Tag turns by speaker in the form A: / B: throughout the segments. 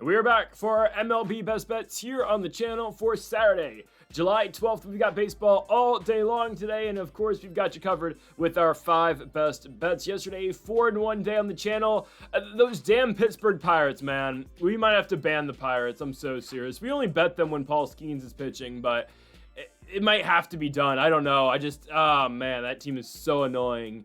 A: We're back for our MLB Best Bets here on the channel for Saturday, July 12th. We've got baseball all day long today, and of course, we've got you covered with our 5 best bets. Yesterday, 4-1 day on the channel. Those damn Pittsburgh Pirates, man. We might have to ban the Pirates. I'm so serious. We only bet them when Paul Skeens is pitching, but it might have to be done. I don't know. Oh man, that team is so annoying.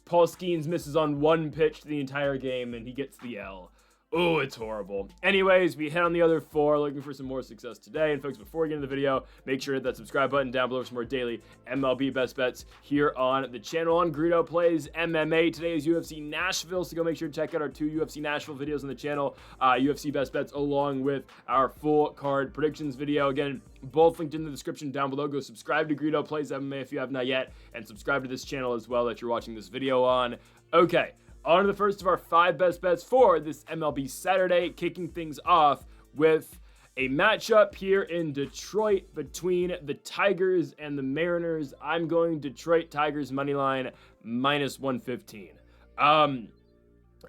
A: Paul Skeens misses on one pitch the entire game, and he gets the L. Oh, it's horrible. Anyways, we hit on the other 4, looking for some more success today. And folks, before we get into the video, make sure to hit that subscribe button down below for some more daily MLB best bets here on the channel. On Greedo Plays MMA, today is UFC Nashville, so go make sure to check out our 2 UFC Nashville videos on the channel, UFC best bets, along with our full card predictions video. Again, both linked in the description down below. Go subscribe to Greedo Plays MMA if you have not yet, and subscribe to this channel as well that you're watching this video on. Okay. On to the first of our 5 best bets for this MLB Saturday, kicking things off with a matchup here in Detroit between the Tigers and the Mariners. I'm going Detroit Tigers moneyline -115.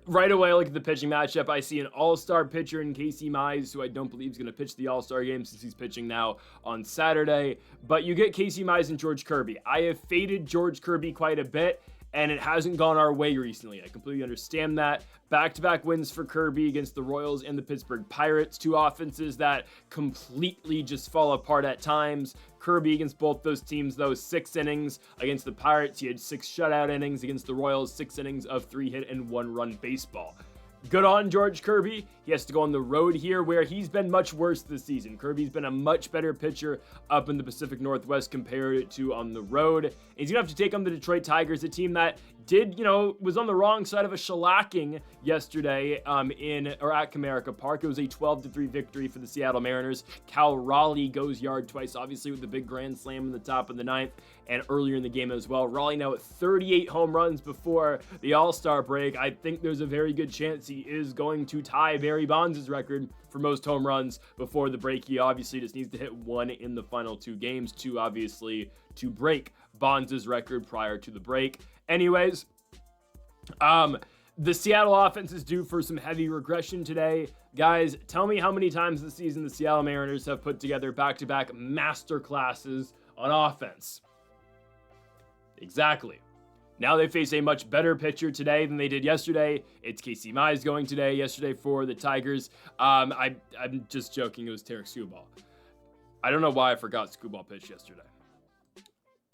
A: Right away, I look at the pitching matchup. I see an all-star pitcher in Casey Mize, who I don't believe is going to pitch the all-star game since he's pitching now on Saturday. But you get Casey Mize and George Kirby. I have faded George Kirby quite a bit, and it hasn't gone our way recently. I completely understand that. Back-to-back wins for Kirby against the Royals and the Pittsburgh Pirates, 2 offenses that completely just fall apart at times. Kirby against both those teams, though, 6 innings. Against the Pirates, he had 6 shutout innings. Against the Royals, 6 innings of 3-hit and 1-run baseball. Good on George Kirby. He has to go on the road here, where he's been much worse this season. Kirby's been a much better pitcher up in the Pacific Northwest compared to on the road. And he's going to have to take on the Detroit Tigers, a team that was on the wrong side of a shellacking yesterday at Comerica Park. It was a 12-3 victory for the Seattle Mariners. Cal Raleigh goes yard twice, obviously, with the big grand slam in the top of the 9th and earlier in the game as well. Raleigh now at 38 home runs before the All-Star break. I think there's a very good chance he is going to tie Barry Bonds' record for most home runs before the break. He obviously just needs to hit 1 in the final 2 games to break Bonds' record prior to the break. Anyways, the Seattle offense is due for some heavy regression today. Guys, tell me how many times this season the Seattle Mariners have put together back-to-back master classes on offense. Exactly. Now they face a much better pitcher today than they did yesterday. It's Casey Mize going today. Yesterday for the Tigers. I'm just joking. It was Tarek Skubal. I don't know why I forgot Skubal pitched yesterday.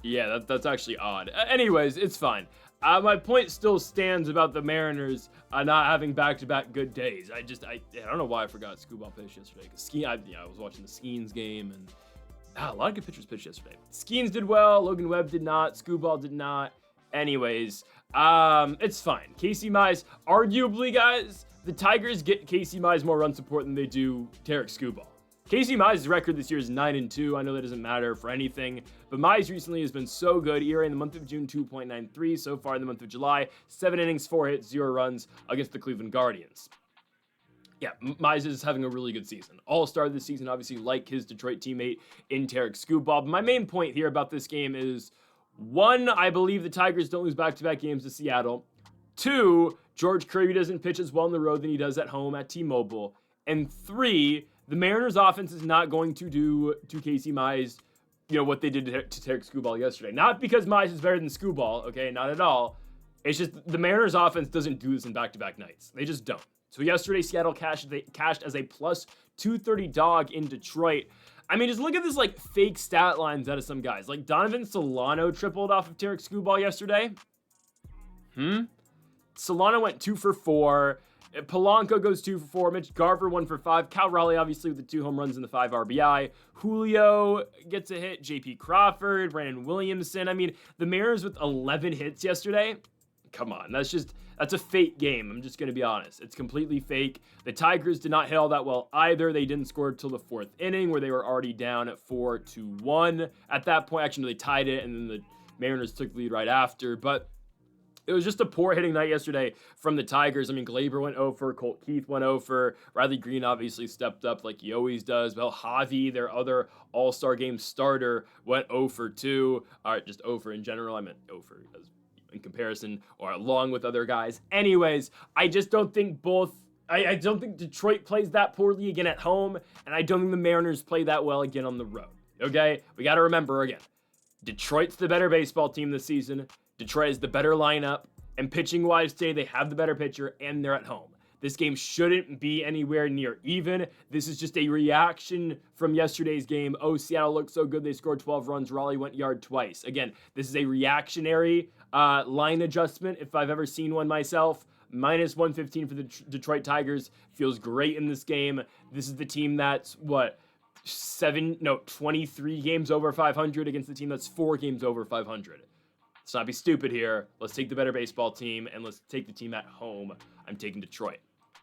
A: Yeah, that's actually odd. Anyways, it's fine. My point still stands about the Mariners not having back-to-back good days. I don't know why I forgot Skubal pitched yesterday. I was watching the Skeens game, and a lot of good pitchers pitched yesterday. Skeens did well. Logan Webb did not. Skubal did not. Anyways, it's fine. Casey Mize, arguably, guys, the Tigers get Casey Mize more run support than they do Tarek Skubal. Casey Mize's record this year is 9-2. I know that doesn't matter for anything, but Mize recently has been so good. ERA in the month of June, 2.93. So far in the month of July, 7 innings, 4 hits, 0 runs against the Cleveland Guardians. Yeah, Mize is having a really good season. All-star this season, obviously, like his Detroit teammate in Tarek Skubal. But my main point here about this game is, 1, I believe the Tigers don't lose back-to-back games to Seattle. 2, George Kirby doesn't pitch as well on the road than he does at home at T-Mobile. And 3, the Mariners' offense is not going to do to Casey Mize, what they did to Tarek Skubal yesterday. Not because Mize is better than Skubal, okay, not at all. It's just the Mariners' offense doesn't do this in back-to-back nights. They just don't. So yesterday, Seattle cashed as a plus 230 dog in Detroit. I mean, just look at this fake stat lines out of some guys. Like Donovan Solano tripled off of Tarek Skubal yesterday. Solano went 2 for 4. Polanco goes 2 for 4. Mitch Garver 1 for 5. Cal Raleigh obviously with the 2 home runs and the 5 RBI. Julio gets a hit. JP Crawford, Brandon Williamson. I mean, the Mariners with 11 hits yesterday. Come on, that's a fake game. I'm just going to be honest. It's completely fake. The Tigers did not hit all that well either. They didn't score until the 4th inning, where they were already down at 4-1. At that point, actually, they tied it, and then the Mariners took the lead right after. But it was just a poor hitting night yesterday from the Tigers. I mean, Glaber went 0 for, Colt Keith went 0 for, Riley Green obviously stepped up like he always does. Well, Javi, their other All-Star Game starter, went 0 for 2. All right, just 0 for in general. I meant 0 for as in comparison or along with other guys. Anyways, I just don't think both I don't think Detroit plays that poorly again at home, and I don't think the Mariners play that well again on the road. Okay? We got to remember again, Detroit's the better baseball team this season. Detroit is the better lineup, and pitching-wise today, they have the better pitcher, and they're at home. This game shouldn't be anywhere near even. This is just a reaction from yesterday's game. Oh, Seattle looked so good. They scored 12 runs. Raleigh went yard twice. Again, this is a reactionary line adjustment, if I've ever seen one myself. Minus 115 for the Detroit Tigers. Feels great in this game. This is the team that's, 23 games over 500 against the team that's 4 games over 500. Let's not be stupid here. Let's take the better baseball team, and let's take the team at home. I'm taking Detroit.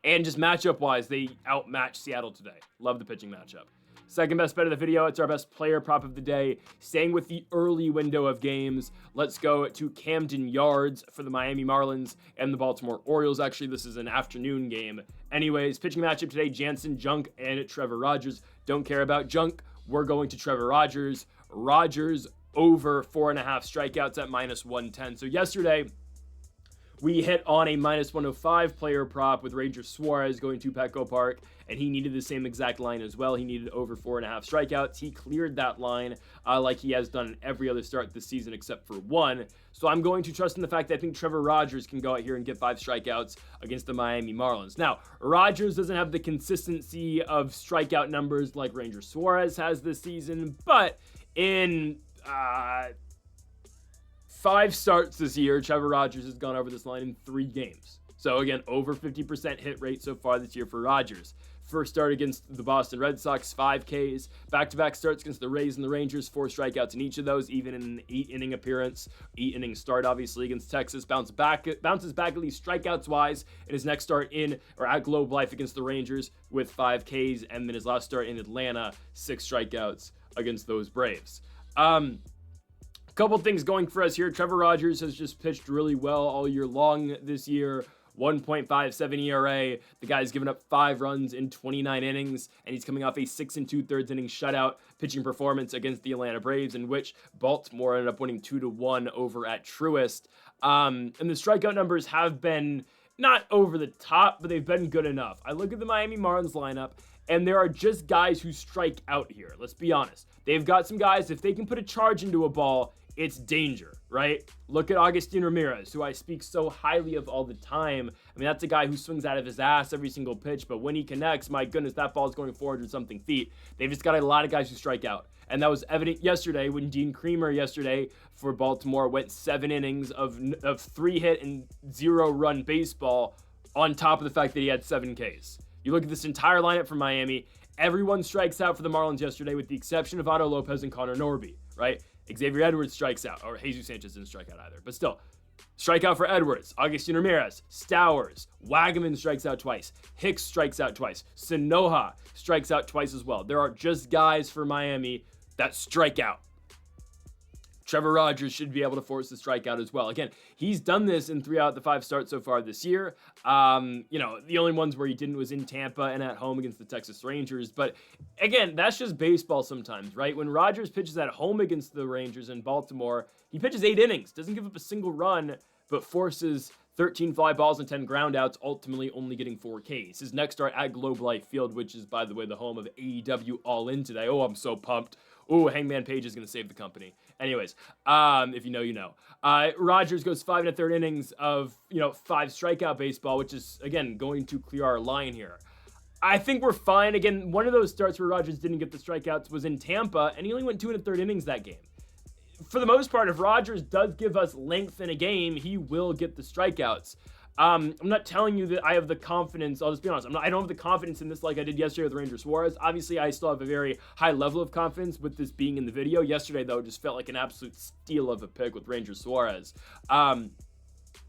A: And just matchup-wise, they outmatched Seattle today. Love the pitching matchup. Second best bet of the video, it's our best player prop of the day. Staying with the early window of games, let's go to Camden Yards for the Miami Marlins and the Baltimore Orioles. Actually, this is an afternoon game. Anyways, pitching matchup today, Jansen, Junk, and Trevor Rogers. Don't care about Junk. We're going to Trevor Rogers. Rogers over 4.5 strikeouts at minus 110. So yesterday, we hit on a minus 105 player prop with Ranger Suarez going to Petco Park, and he needed the same exact line as well. He needed over 4.5 strikeouts. He cleared that line like he has done in every other start this season except for one. So I'm going to trust in the fact that I think Trevor Rogers can go out here and get 5 strikeouts against the Miami Marlins. Now, Rogers doesn't have the consistency of strikeout numbers like Ranger Suarez has this season, but in 5 starts this year, Trevor Rogers has gone over this line in 3 games. So again, over 50% hit rate so far this year for Rogers. First start against the Boston Red Sox, 5 Ks. Back-to-back starts against the Rays and the Rangers, 4 strikeouts in each of those, even in an 8-inning appearance. 8-inning start, obviously, against Texas. Bounces back at least strikeouts-wise in his next start at Globe Life against the Rangers with 5 Ks. And then his last start in Atlanta, 6 strikeouts against those Braves. Couple things going for us here. Trevor Rogers has just pitched really well all year long this year. 1.57 ERA. The guy's given up 5 runs in 29 innings, and he's coming off a 6 2/3 inning shutout pitching performance against the Atlanta Braves, in which Baltimore ended up winning 2-1 over at Truist. And the strikeout numbers have been not over the top, but they've been good enough. I look at the Miami Marlins lineup, and there are just guys who strike out here. Let's be honest. They've got some guys, if they can put a charge into a ball, it's danger, right? Look at Agustin Ramirez, who I speak so highly of all the time. I mean, that's a guy who swings out of his ass every single pitch, but when he connects, my goodness, that ball is going 400-something feet. They've just got a lot of guys who strike out. And that was evident yesterday when Dean Kremer yesterday for Baltimore went 7 innings of 3-hit and 0-run baseball on top of the fact that he had 7 Ks. You look at this entire lineup for Miami, everyone strikes out for the Marlins yesterday with the exception of Otto Lopez and Connor Norby, right? Xavier Edwards strikes out, or Jesus Sanchez didn't strike out either, but still. Strikeout for Edwards, Agustin Ramirez, Stowers, Wagaman strikes out twice, Hicks strikes out twice, Sanoja strikes out twice as well. There are just guys for Miami that strike out. Trevor Rogers should be able to force the strikeout as well. Again, he's done this in 3 out of the 5 starts so far this year. The only ones where he didn't was in Tampa and at home against the Texas Rangers. But again, that's just baseball sometimes, right? When Rogers pitches at home against the Rangers in Baltimore, he pitches 8 innings, doesn't give up a single run, but forces 13 fly balls and 10 groundouts, ultimately only getting 4 Ks. His next start at Globe Life Field, which is, by the way, the home of AEW All In today. Oh, I'm so pumped. Oh, Hangman Page is going to save the company. Anyways, if you know, you know. Rogers goes 5 1/3 innings of, 5 strikeout baseball, which is, again, going to clear our line here. I think we're fine. Again, one of those starts where Rogers didn't get the strikeouts was in Tampa, and he only went 2 1/3 innings that game. For the most part, if Rogers does give us length in a game, he will get the strikeouts. I'm not telling you that I have the confidence. I'll just be honest. I don't have the confidence in this like I did yesterday with Ranger Suarez. Obviously, I still have a very high level of confidence with this being in the video. Yesterday, though, just felt like an absolute steal of a pick with Ranger Suarez.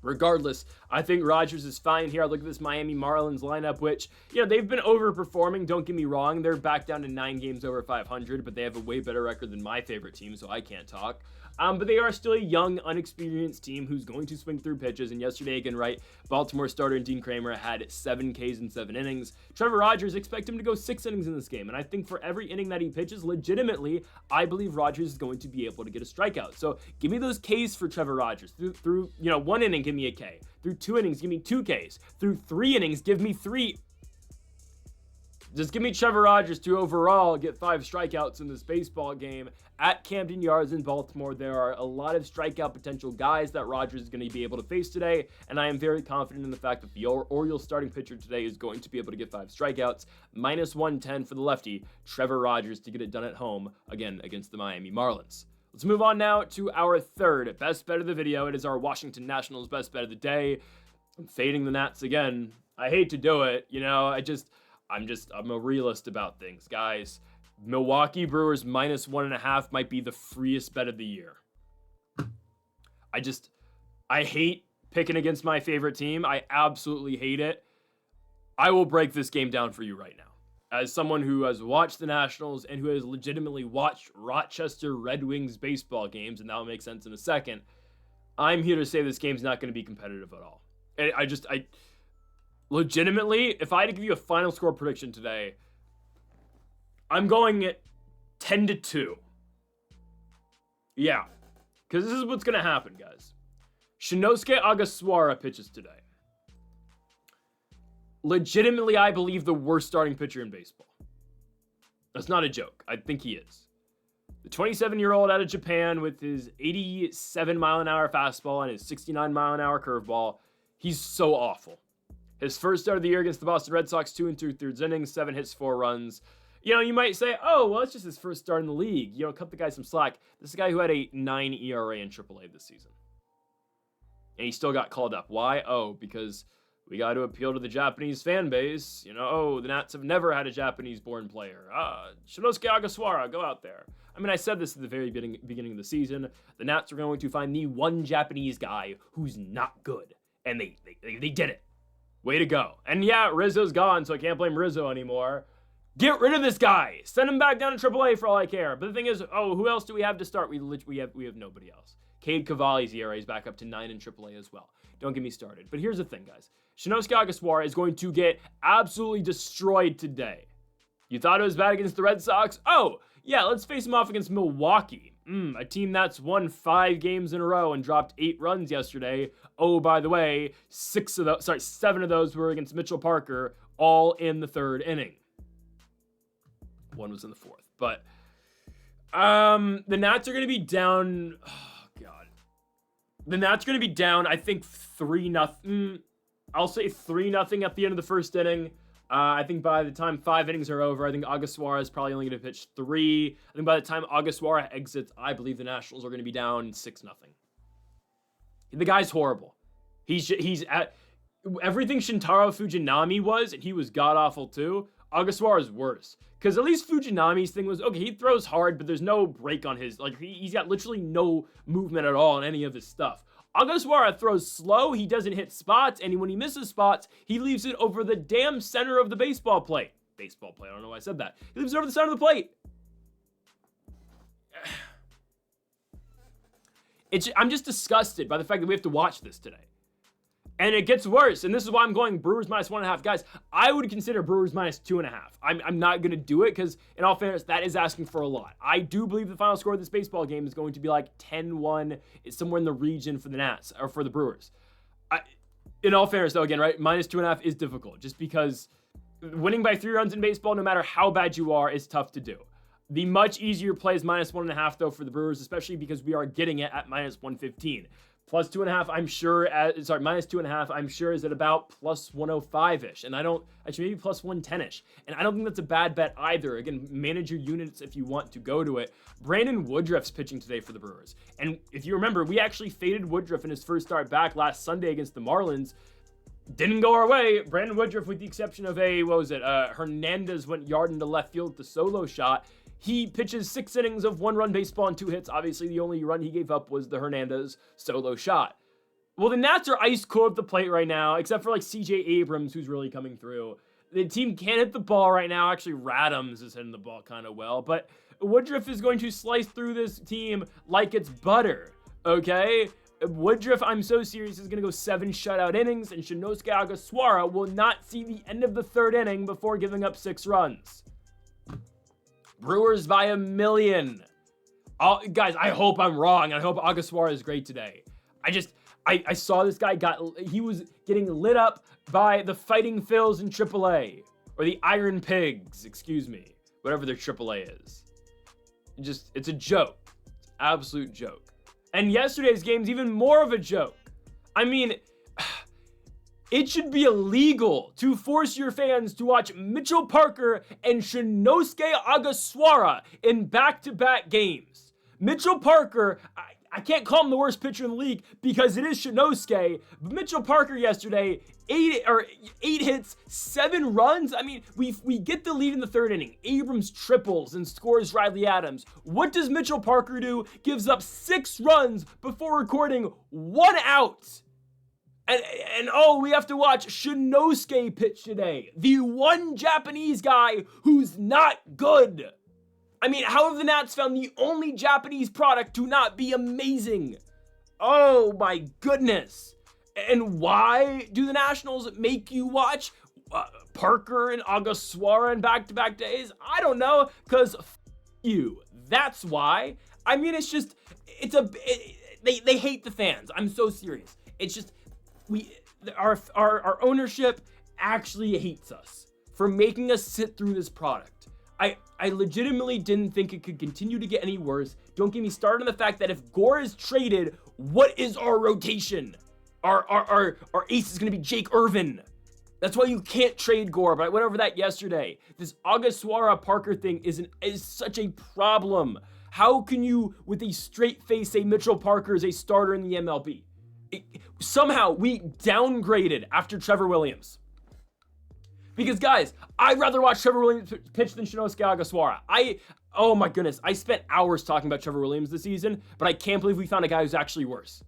A: Regardless, I think Rogers is fine here. I look at this Miami Marlins lineup, which, they've been overperforming. Don't get me wrong. They're back down to 9 games over 500, but they have a way better record than my favorite team, so I can't talk. But they are still a young, unexperienced team who's going to swing through pitches. And yesterday, again, right, Baltimore starter Dean Kremer had 7 Ks in 7 innings. Trevor Rogers, expect him to go 6 innings in this game. And I think for every inning that he pitches, legitimately, I believe Rogers is going to be able to get a strikeout. So give me those Ks for Trevor Rogers. Through 1 inning, give me a K. Through 2 innings, give me 2 Ks. Through 3 innings, give me 3 Just give me Trevor Rogers to overall get 5 strikeouts in this baseball game at Camden Yards in Baltimore. There are a lot of strikeout potential guys that Rogers is going to be able to face today, and I am very confident in the fact that the Orioles starting pitcher today is going to be able to get 5 strikeouts. Minus 110 for the lefty, Trevor Rogers, to get it done at home, again, against the Miami Marlins. Let's move on now to our third best bet of the video. It is our Washington Nationals best bet of the day. I'm fading the Nats again. I hate to do it, you know, I'm a realist about things, guys. Milwaukee Brewers minus 1.5 might be the freest bet of the year. I hate picking against my favorite team. I absolutely hate it. I will break this game down for you right now. As someone who has watched the Nationals and who has legitimately watched Rochester Red Wings baseball games, and that will make sense in a second, I'm here to say this game's not going to be competitive at all. And I legitimately, if I had to give you a final score prediction today, I'm going at 10-2. Yeah, because this is what's going to happen, guys. Shinosuke Agasawara pitches today. Legitimately, I believe the worst starting pitcher in baseball. That's not a joke. I think he is. The 27-year-old out of Japan with his 87-mile-an-hour fastball and his 69-mile-an-hour curveball, he's so awful. His first start of the year against the Boston Red Sox, 2 2/3 innings, 7 hits, 4 runs. You know, you might say, oh, well, it's just his first start in the league. You know, cut the guy some slack. This is a guy who had a 9 ERA in AAA this season. And he still got called up. Why? Oh, because we got to appeal to the Japanese fan base. You know, oh, the Nats have never had a Japanese-born player. Shinosuke Agasawara, go out there. I mean, I said this at the very beginning of the season. The Nats are going to find the one Japanese guy who's not good. And they did it. Way to go. And yeah, Rizzo's gone, so I can't blame Rizzo anymore. Get rid of this guy. Send him back down to AAA for all I care. But the thing is, oh, who else do we have to start? We have nobody else. Cade Cavalli's ERA is back up to 9 in AAA as well. Don't get me started. But here's the thing, guys. Shinosuke Agasawara is going to get absolutely destroyed today. You thought it was bad against the Red Sox? Oh, yeah, let's face him off against Milwaukee. A team that's won 5 games in a row and dropped 8 runs yesterday. Oh, by the way, 7 of those were against Mitchell Parker, all in the 3rd inning. 1 was in the 4th. But the Nats are going to be down. Oh, God. The Nats are going to be down, I think, 3-0. I'll say 3-0 at the end of the 1st inning. I think by the time 5 innings are over, I think Agasawara is probably only going to pitch 3. I think by the time Agasawara exits, I believe the Nationals are going to be down 6-0. The guy's horrible. He's at everything Shintaro Fujinami was, and he was god-awful too. Agasawara is worse. Because at least Fujinami's thing was, okay, he throws hard, but there's no break on his, like, he's got literally no movement at all in any of his stuff. Agasawara throws slow, he doesn't hit spots, and when he misses spots, he leaves it over the damn center of the baseball plate. Baseball plate, I don't know why I said that. He leaves it over the center of the plate. I'm just disgusted by the fact that we have to watch this today. And it gets worse, and this is why I'm going Brewers minus 1.5. Guys, I would consider Brewers minus 2.5. I'm not going to do it because, in all fairness, that is asking for a lot. I do believe the final score of this baseball game is going to be like 10-1. It's somewhere in the region for the Nats, or for the Brewers. In all fairness, though, again, right, minus 2.5 is difficult just because winning by 3 runs in baseball, no matter how bad you are, is tough to do. The much easier play is minus 1.5, though, for the Brewers, especially because we are getting it at minus 115. Plus 2.5, I'm sure, minus 2.5, I'm sure is at about plus 105-ish. And maybe plus 110-ish. And I don't think that's a bad bet either. Again, manage your units if you want to go to it. Brandon Woodruff's pitching today for the Brewers. And if you remember, we actually faded Woodruff in his first start back last Sunday against the Marlins. Didn't go our way. Brandon Woodruff, with the exception of Hernandez went yard into left field with the solo shot. He pitches 6 innings of 1-run baseball and 2 hits. Obviously, the only run he gave up was the Hernandez solo shot. Well, the Nats are ice cold at the plate right now, except for like CJ Abrams, who's really coming through. The team can't hit the ball right now. Actually, Radams is hitting the ball kind of well, but Woodruff is going to slice through this team like it's butter, okay? Woodruff, I'm so serious, is going to go 7 shutout innings, and Shinosuke Agasawara will not see the end of the 3rd inning before giving up 6 runs. Brewers by 1,000,000. Guys, I hope I'm wrong. I hope Agasawara is great today. I saw this guy he was getting lit up by the Fighting Phils in AAA. or the Iron Pigs, excuse me, whatever their AAA is. It's a joke. It's an absolute joke. And yesterday's game's even more of a joke. I mean, it should be illegal to force your fans to watch Mitchell Parker and Shinosuke Agasawara in back-to-back games. Mitchell Parker, I can't call him the worst pitcher in the league because it is Shinosuke, but Mitchell Parker yesterday, 8 hits, 7 runs. I mean, we get the lead in the third inning. Abrams triples and scores Riley Adams. What does Mitchell Parker do? Gives up 6 runs before recording 1 out. And we have to watch Shinosuke pitch today. The one Japanese guy who's not good. I mean, how have the Nats found the only Japanese product to not be amazing? Oh my goodness. And why do the Nationals make you watch Parker and Agasawara in back-to-back days? I don't know, because you. That's why. I mean, they hate the fans. I'm so serious. It's just, our ownership actually hates us for making us sit through this product. I legitimately didn't think it could continue to get any worse. Don't get me started on the fact that if Gore is traded, what is our rotation? Our ace is going to be Jake Irvin. That's why you can't trade Gore, but I went over that yesterday. This Agasawara Parker thing is such a problem. How can you, with a straight face, say Mitchell Parker is a starter in the MLB? Somehow, we downgraded after Trevor Williams. Because, guys, I'd rather watch Trevor Williams pitch than Shinosuke Agasawara. Oh my goodness, I spent hours talking about Trevor Williams this season, but I can't believe we found a guy who's actually worse.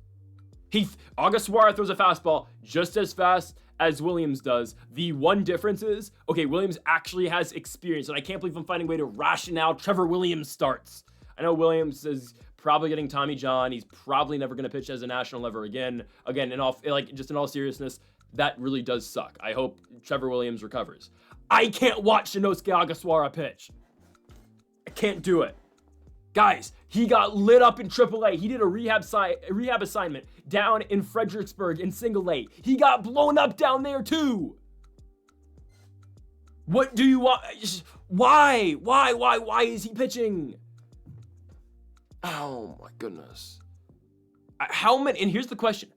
A: Agasawara throws a fastball just as fast as Williams does. The one difference is, okay, Williams actually has experience, and I can't believe I'm finding a way to rationale Trevor Williams starts. I know Williams is probably getting Tommy John. He's probably never going to pitch as a national level again. Again, in all seriousness, that really does suck. I hope Trevor Williams recovers. I can't watch Shinosuke Agasawara pitch. I can't do it. Guys, he got lit up in AAA. He did a rehab assignment down in Fredericksburg in single A. He got blown up down there too. What do you want? Why is he pitching? Oh my goodness. How many? And here's the question.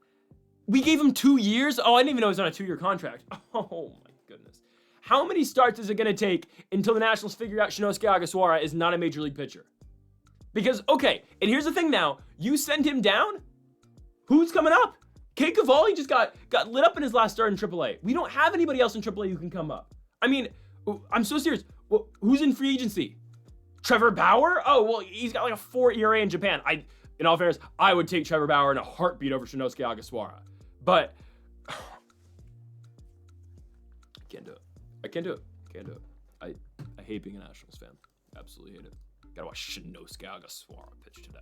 A: We gave him 2 years? Oh, I didn't even know he was on a 2-year contract. Oh my goodness. How many starts is it going to take until the Nationals figure out Shinosuke Agasawara is not a major league pitcher? Because, okay, and here's the thing now. You send him down? Who's coming up? Kate Cavalli just got lit up in his last start in AAA. We don't have anybody else in AAA who can come up. I mean, I'm so serious. Well, who's in free agency? Trevor Bauer? Oh, well, he's got like a 4 ERA in Japan. In all fairness, I would take Trevor Bauer in a heartbeat over Shinosuke Agasawara. But I can't do it. I hate being a Nationals fan. Absolutely hate it. Gotta watch Shinosuke Agasawara pitch today.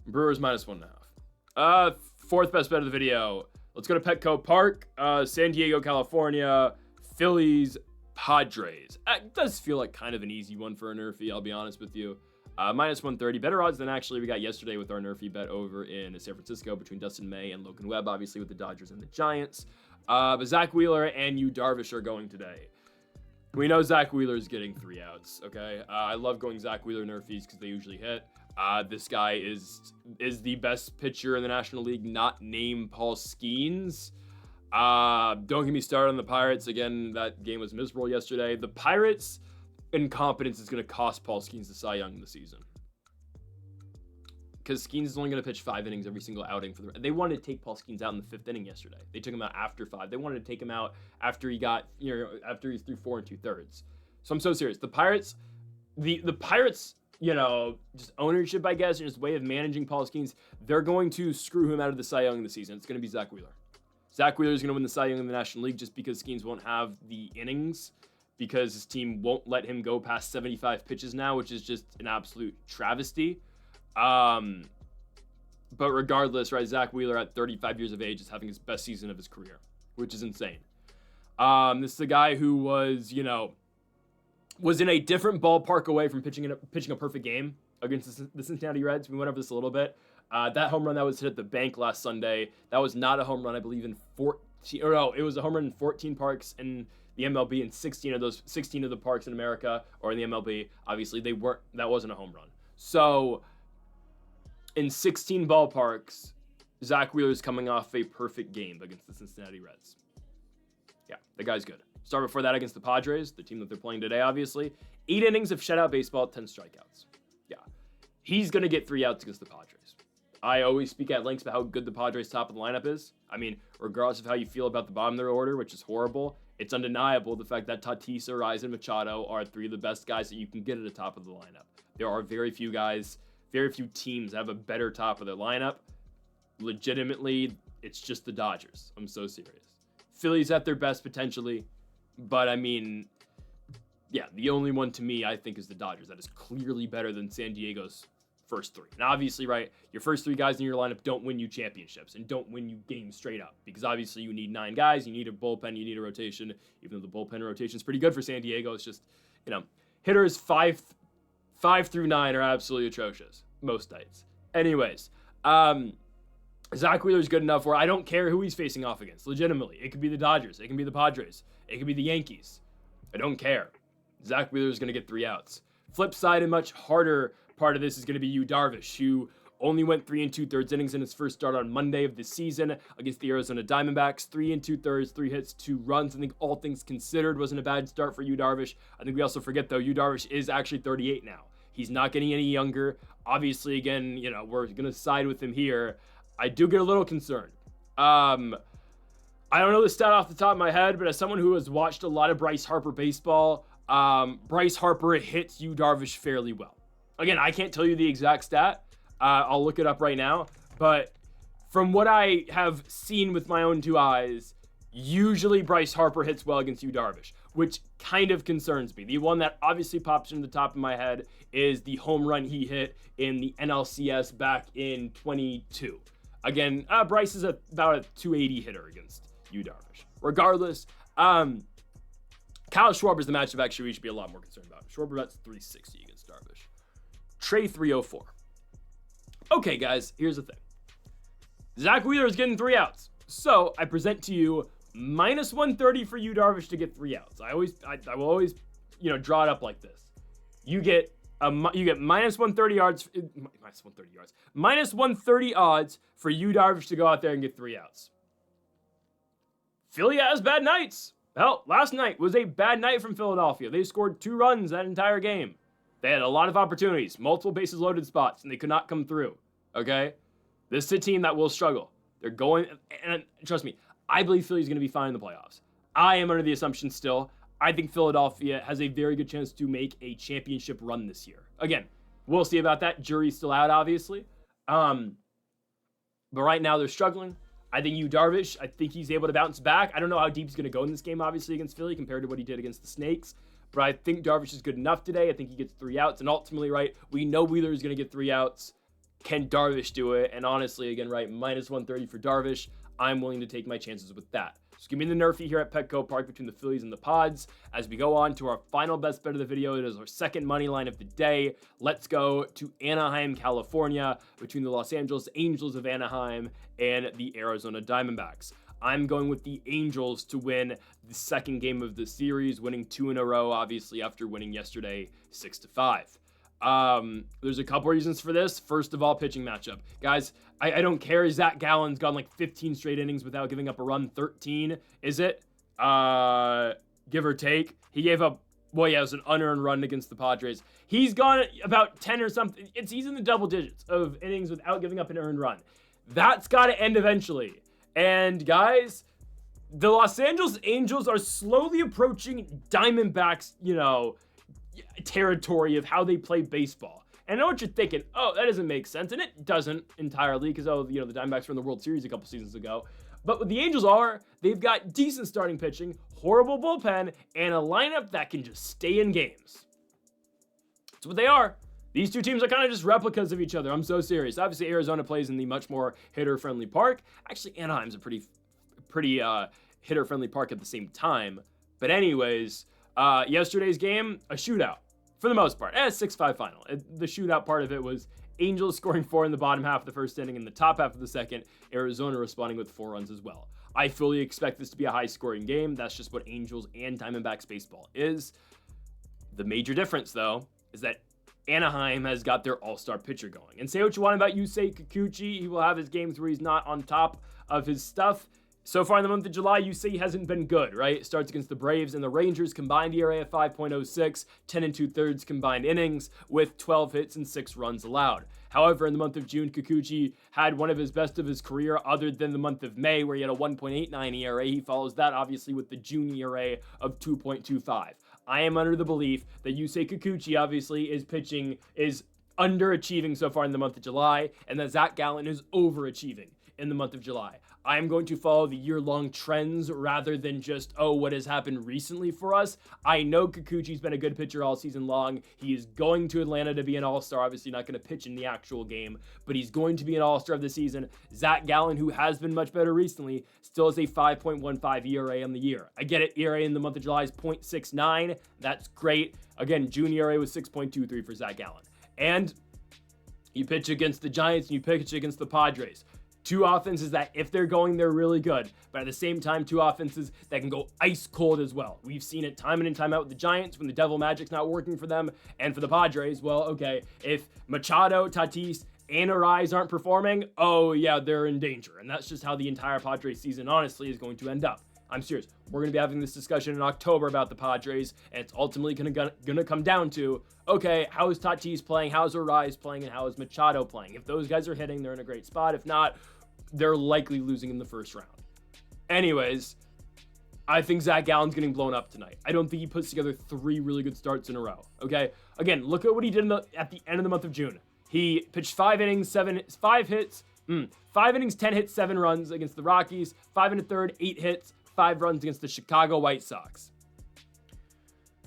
A: Brewers -1.5. Fourth best bet of the video. Let's go to Petco Park. San Diego, California. Phillies, Padres. It does feel like kind of an easy one for a nerfie, I'll be honest with you. -130. Better odds than actually we got yesterday with our nerfie bet over in San Francisco between Dustin May and Logan Webb, obviously with the Dodgers and the Giants. But Zach Wheeler and Yu Darvish are going today. We know Zach Wheeler's getting 3 outs, okay? I love going Zach Wheeler nerfies because they usually hit. This guy is the best pitcher in the National League, not named Paul Skeens. Don't get me started on the Pirates. Again, that game was miserable yesterday. The Pirates' incompetence is going to cost Paul Skeens the Cy Young in the season. Because Skeens is only going to pitch 5 innings every single outing for they wanted to take Paul Skeens out in the 5th inning yesterday. They took him out after 5. They wanted to take him out after he got, after he's through 4 2/3. So I'm so serious. The Pirates, the Pirates, just ownership, I guess, and just way of managing Paul Skeens, they're going to screw him out of the Cy Young in the season. It's going to be Zach Wheeler. Zach Wheeler is going to win the Cy Young in the National League just because Skeens won't have the innings, because his team won't let him go past 75 pitches now, which is just an absolute travesty. But regardless, right, Zach Wheeler at 35 years of age is having his best season of his career, which is insane. This is a guy who was in a different ballpark away from pitching a perfect game against the Cincinnati Reds. We went over this a little bit. That home run that was hit at the bank last Sunday, that was not a home run, I believe, in or no, it was a home run in 14 parks in the MLB, and 16 of the parks in America or in the MLB, obviously that wasn't a home run. So in 16 ballparks, Zach Wheeler's coming off a perfect game against the Cincinnati Reds. Yeah, the guy's good. Start before that against the Padres, the team that they're playing today, obviously. 8 innings of shutout baseball, 10 strikeouts. Yeah, he's going to get 3 outs against the Padres. I always speak at length about how good the Padres' top of the lineup is. I mean, regardless of how you feel about the bottom of their order, which is horrible, it's undeniable the fact that Tatis, Arraez, and Machado are 3 of the best guys that you can get at the top of the lineup. There are very few teams that have a better top of their lineup. Legitimately, it's just the Dodgers. I'm so serious. Phillies at their best potentially, but I mean, yeah, the only one to me I think is the Dodgers. That is clearly better than San Diego's first 3. Now, obviously, right, your first 3 guys in your lineup don't win you championships and don't win you games straight up, because obviously you need 9 guys, you need a bullpen, you need a rotation. Even though the bullpen rotation is pretty good for San Diego, it's just, hitters 5 through 9 are absolutely atrocious most nights. Anyways, Zach Wheeler's good enough where I don't care who he's facing off against. Legitimately, it could be the Dodgers, it can be the Padres, it could be the Yankees. I don't care. Zach Wheeler's going to get 3 outs. Flip side, a much harder part of this is going to be Yu Darvish, who only went 3 2/3 innings in his first start on Monday of the season against the Arizona Diamondbacks. 3 2/3, 3 hits, 2 runs. I think all things considered wasn't a bad start for Yu Darvish. I think we also forget, though, Yu Darvish is actually 38 now. He's not getting any younger. Obviously, again, we're going to side with him here. I do get a little concerned. I don't know the stat off the top of my head, but as someone who has watched a lot of Bryce Harper baseball, Bryce Harper hits Yu Darvish fairly well. Again, I can't tell you the exact stat. I'll look it up right now. But from what I have seen with my own 2 eyes, usually Bryce Harper hits well against Yu Darvish, which kind of concerns me. The one that obviously pops into the top of my head is the home run he hit in the NLCS back in 22. Again, Bryce is about a 280 hitter against Yu Darvish. Regardless, Kyle Schwarber's the matchup actually we should be a lot more concerned about. Schwarber bets 360 against Darvish. Trey 304. Okay, guys, here's the thing. Zach Wheeler is getting 3 outs. So I present to you minus 130 for Yu Darvish to get 3 outs. I will always, draw it up like this. You get minus 130 yards, minus 130 odds for Yu Darvish to go out there and get 3 outs. Philly has bad nights. Hell, last night was a bad night from Philadelphia. They scored 2 runs that entire game. They had a lot of opportunities, multiple bases loaded spots, and they could not come through. Okay? This is a team that will struggle. They're going, and trust me, I believe Philly's going to be fine in the playoffs. I am under the assumption still, I think Philadelphia has a very good chance to make a championship run this year. Again, we'll see about that. Jury's still out, obviously. But right now they're struggling. I think Yu Darvish, I think he's able to bounce back. I don't know how deep he's going to go in this game, obviously, against Philly compared to what he did against the Snakes. But I think Darvish is good enough today. I think he gets 3 outs. And ultimately, right, we know Wheeler is going to get 3 outs. Can Darvish do it? And honestly, again, right, minus 130 for Darvish. I'm willing to take my chances with that. So give me the Nerfy here at Petco Park between the Phillies and the Pods. As we go on to our final best bet of the video, it is our second money line of the day. Let's go to Anaheim, California, between the Los Angeles Angels of Anaheim and the Arizona Diamondbacks. I'm going with the Angels to win the second game of the series, winning 2 in a row, obviously, after winning yesterday 6-5. There's a couple reasons for this. First of all, pitching matchup. Guys, I don't care. Zach Gallen's gone like 15 straight innings without giving up a run. 13, is it? Give or take. He gave up, well, yeah, it was an unearned run against the Padres. He's gone about 10 or something. He's in the double digits of innings without giving up an earned run. That's got to end eventually. And guys, the Los Angeles Angels are slowly approaching Diamondbacks, territory of how they play baseball. And I know what you're thinking, oh, that doesn't make sense. And it doesn't entirely because, the Diamondbacks were in the World Series a couple seasons ago. But what the Angels are, they've got decent starting pitching, horrible bullpen, and a lineup that can just stay in games. That's what they are. These two teams are kind of just replicas of each other. I'm so serious. Obviously, Arizona plays in the much more hitter-friendly park. Actually, Anaheim's a pretty hitter-friendly park at the same time. But anyways, yesterday's game, a shootout. For the most part, 6-5 final. The shootout part of it was Angels scoring 4 in the bottom half of the first inning and the top half of the second. Arizona responding with 4 runs as well. I fully expect this to be a high-scoring game. That's just what Angels and Diamondbacks baseball is. The major difference, though, is that Anaheim has got their all-star pitcher going. And say what you want about Yusei Kikuchi, he will have his games where he's not on top of his stuff. So far in the month of July, Yusei hasn't been good, right? Starts against the Braves and the Rangers, combined ERA of 5.06, 10 2/3 combined innings with 12 hits and 6 runs allowed. However, in the month of June, Kikuchi had one of his best of his career other than the month of May, where he had a 1.89 ERA. He follows that, obviously, with the June ERA of 2.25. I am under the belief that Yusei Kikuchi, obviously, is underachieving so far in the month of July, and that Zach Gallen is overachieving in the month of July. I am going to follow the year-long trends rather than just, what has happened recently for us. I know Kikuchi's been a good pitcher all season long. He is going to Atlanta to be an all-star. Obviously not going to pitch in the actual game, but he's going to be an all-star of the season. Zach Gallen, who has been much better recently, still has a 5.15 ERA on the year. I get it, ERA in the month of July is 0.69. That's great. Again, June ERA was 6.23 for Zach Gallen. And you pitch against the Giants and you pitch against the Padres. Two offenses that, if they're going, they're really good. But at the same time, two offenses that can go ice cold as well. We've seen it time in and time out with the Giants when the Devil Magic's not working for them. And for the Padres, well, okay, if Machado, Tatis, and Arise aren't performing, they're in danger. And that's just how the entire Padres season, honestly, is going to end up. I'm serious. We're going to be having this discussion in October about the Padres, and it's ultimately going to come down to, okay, how is Tatis playing, how's Arise playing, and how is Machado playing? If those guys are hitting, they're in a great spot. If not, they're likely losing in the first round. Anyways, I think Zach Gallen's getting blown up tonight. I don't think he puts together 3 really good starts in a row, okay? Again, look at what he did at the end of the month of June. He pitched 5 innings, 5 hits, 5 innings, 10 hits, 7 runs against the Rockies, 5 1/3, 8 hits, 5 runs against the Chicago White Sox.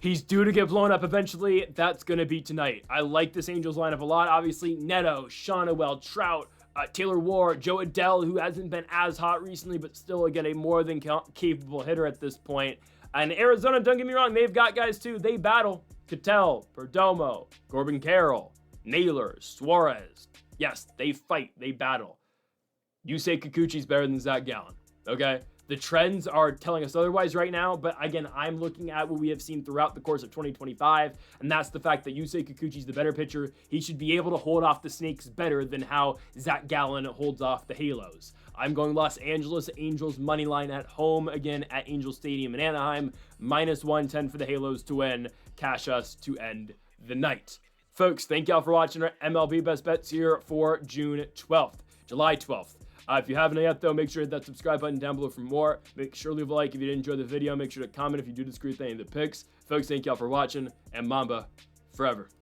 A: He's due to get blown up eventually. That's going to be tonight. I like this Angels lineup a lot. Obviously, Neto, Shonawell, Trout, Taylor Ward, Joe Adell, who hasn't been as hot recently, but still, again, a more than capable hitter at this point. And Arizona, don't get me wrong, they've got guys too. They battle. Ketel, Perdomo, Corbin Carroll, Naylor, Suarez. Yes, they fight. They battle. Yusei Kikuchi's better than Zach Gallen, okay? The trends are telling us otherwise right now, but again, I'm looking at what we have seen throughout the course of 2025, and that's the fact that Yusei Kikuchi's the better pitcher. He should be able to hold off the Snakes better than how Zach Gallen holds off the Halos. I'm going Los Angeles Angels money line at home, again at Angel Stadium in Anaheim, -110 for the Halos to win. Cash us to end the night. Folks, thank y'all for watching our MLB Best Bets here for July 12th. If you haven't yet, though, make sure to hit that subscribe button down below for more. Make sure to leave a like if you did enjoy the video. Make sure to comment if you do disagree with any of the picks. Folks, thank y'all for watching, and Mamba forever.